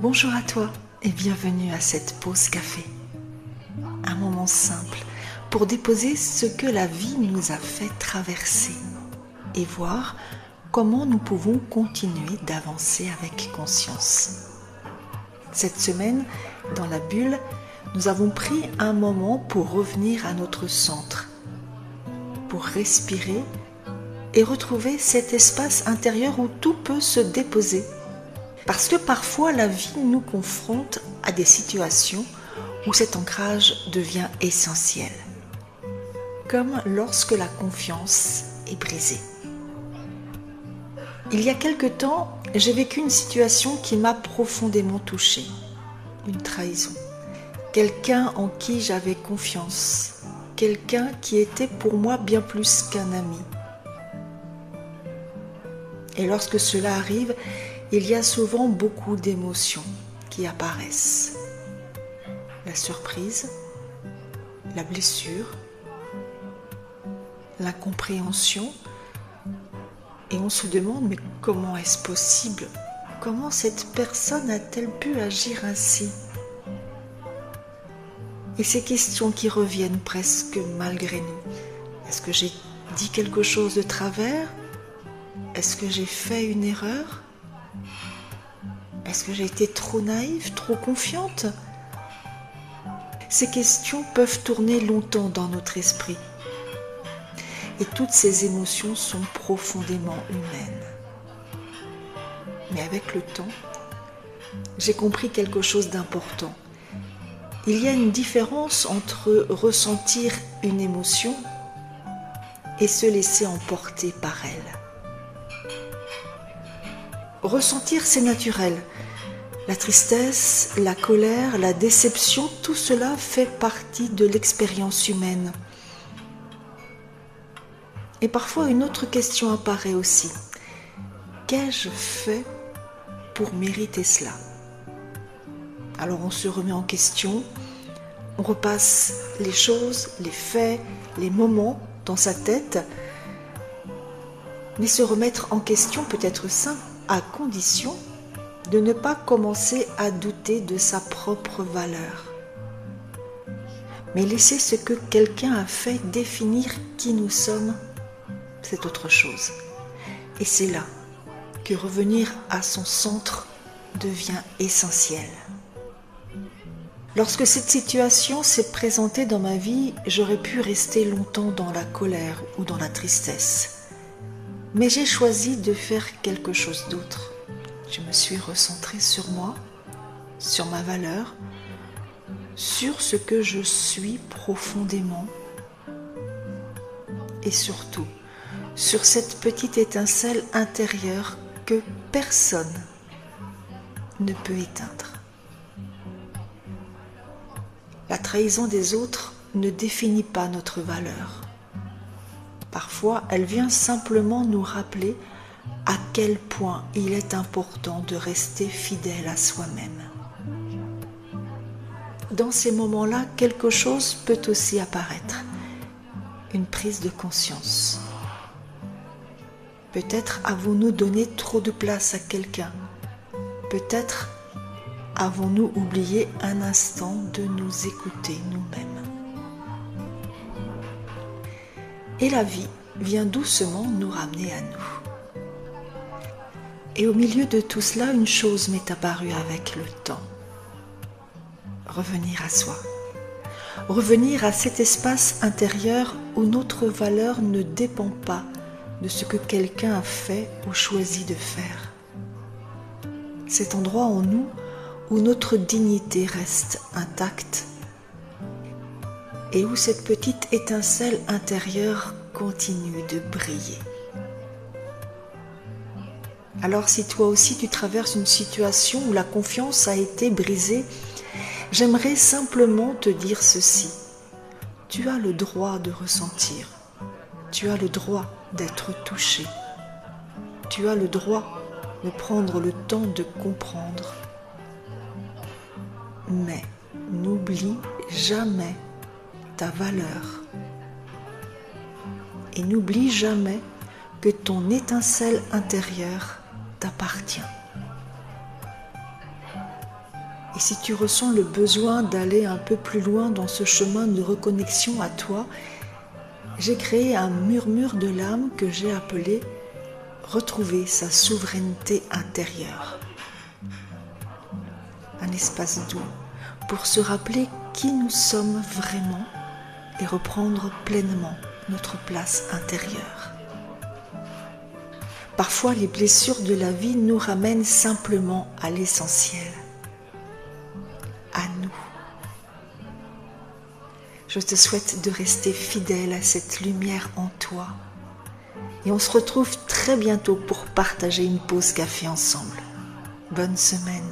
Bonjour à toi et bienvenue à cette pause café. Un moment simple pour déposer ce que la vie nous a fait traverser et voir comment nous pouvons continuer d'avancer avec conscience. Cette semaine, dans la bulle, nous avons pris un moment pour revenir à notre centre, pour respirer et retrouver cet espace intérieur où tout peut se déposer. Parce que parfois la vie nous confronte à des situations où cet ancrage devient essentiel, comme lorsque la confiance est brisée. Il y a quelque temps, j'ai vécu une situation qui m'a profondément touchée, une trahison. Quelqu'un en qui j'avais confiance, quelqu'un qui était pour moi bien plus qu'un ami. Et lorsque cela arrive, il y a souvent beaucoup d'émotions qui apparaissent. La surprise, la blessure, l'incompréhension. Et on se demande, mais comment est-ce possible? Comment cette personne a-t-elle pu agir ainsi? Et ces questions qui reviennent presque malgré nous. Est-ce que j'ai dit quelque chose de travers? Est-ce que j'ai fait une erreur? Est-ce que j'ai été trop naïve, trop confiante? Ces questions peuvent tourner longtemps dans notre esprit. Et toutes ces émotions sont profondément humaines. Mais avec le temps, j'ai compris quelque chose d'important. Il y a une différence entre ressentir une émotion et se laisser emporter par elle. Ressentir, c'est naturel. La tristesse, la colère, la déception, tout cela fait partie de l'expérience humaine. Et parfois, une autre question apparaît aussi. Qu'ai-je fait pour mériter cela? Alors on se remet en question, on repasse les choses, les faits, les moments dans sa tête. Mais se remettre en question peut être sain, à condition de ne pas commencer à douter de sa propre valeur. Mais laisser ce que quelqu'un a fait définir qui nous sommes, c'est autre chose. Et c'est là que revenir à son centre devient essentiel. Lorsque cette situation s'est présentée dans ma vie, j'aurais pu rester longtemps dans la colère ou dans la tristesse. Mais j'ai choisi de faire quelque chose d'autre. Je me suis recentrée sur moi, sur ma valeur, sur ce que je suis profondément et surtout sur cette petite étincelle intérieure que personne ne peut éteindre. La trahison des autres ne définit pas notre valeur. Parfois, elle vient simplement nous rappeler à quel point il est important de rester fidèle à soi-même. Dans ces moments-là, quelque chose peut aussi apparaître, une prise de conscience. Peut-être avons-nous donné trop de place à quelqu'un. Peut-être avons-nous oublié un instant de nous écouter nous-mêmes. Et la vie vient doucement nous ramener à nous. Et au milieu de tout cela, une chose m'est apparue avec le temps. Revenir à soi. Revenir à cet espace intérieur où notre valeur ne dépend pas de ce que quelqu'un a fait ou choisi de faire. Cet endroit en nous où notre dignité reste intacte et où cette petite étincelle intérieure continue de briller. Alors si toi aussi tu traverses une situation où la confiance a été brisée, j'aimerais simplement te dire ceci. Tu as le droit de ressentir. Tu as le droit d'être touché. Tu as le droit de prendre le temps de comprendre. Mais n'oublie jamais ta valeur. Et n'oublie jamais que ton étincelle intérieure t'appartient. Et si tu ressens le besoin d'aller un peu plus loin dans ce chemin de reconnexion à toi, j'ai créé un murmure de l'âme que j'ai appelé « Retrouver sa souveraineté intérieure ». Un espace doux pour se rappeler qui nous sommes vraiment et reprendre pleinement notre place intérieure. Parfois, les blessures de la vie nous ramènent simplement à l'essentiel, à nous. Je te souhaite de rester fidèle à cette lumière en toi et on se retrouve très bientôt pour partager une pause café ensemble. Bonne semaine.